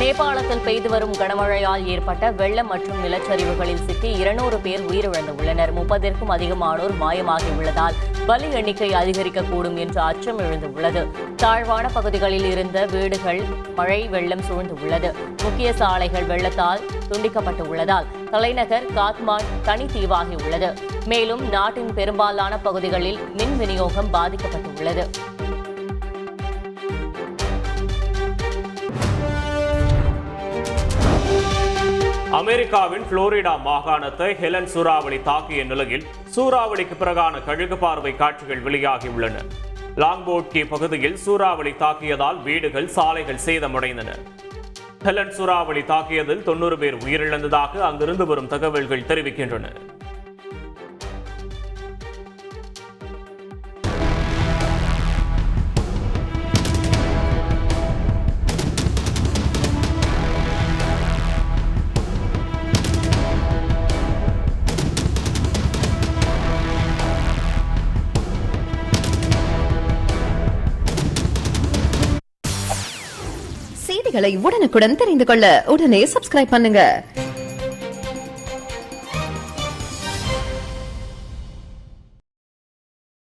நேபாளத்தில் பெய்து வரும் கனமழையால் ஏற்பட்ட வெள்ளம் மற்றும் நிலச்சரிவுகளில் சிக்கி 200 பேர் உயிரிழந்துள்ளனர். 30க்கும் அதிகமானோர் மாயமாகியுள்ளதால் பலி எண்ணிக்கை அதிகரிக்கக்கூடும் என்ற அச்சம் எழுந்துள்ளது. தாழ்வான பகுதிகளில் இருந்த வீடுகள் மழை வெள்ளம் சூழ்ந்துள்ளது. முக்கிய சாலைகள் வெள்ளத்தால் துண்டிக்கப்பட்டுள்ளதால் தலைநகர் காத்மாண்டு தனித்தீவாகியுள்ளது. மேலும் நாட்டின் பெரும்பாலான பகுதிகளில் மின் விநியோகம் பாதிக்கப்பட்டுள்ளது. அமெரிக்காவின் புளோரிடா மாகாணத்தை ஹெலன் சூறாவளி தாக்கிய நிலையில் சூறாவளிக்கு பிறகான கழுகு பார்வை காட்சிகள் வெளியாகியுள்ளன. லாங்போர்ட் பகுதியில் சூறாவளி தாக்கியதால் வீடுகள், சாலைகள் சேதமடைந்தன. ஹெலன் சூறாவளி தாக்கியதில் 90 பேர் உயிரிழந்ததாக அங்கிருந்து வரும் தகவல்கள் தெரிவிக்கின்றன. செய்திகளை உடனுக்குடன் தெரிந்து கொள்ள உடனே சப்ஸ்கிரைப் பண்ணுங்க.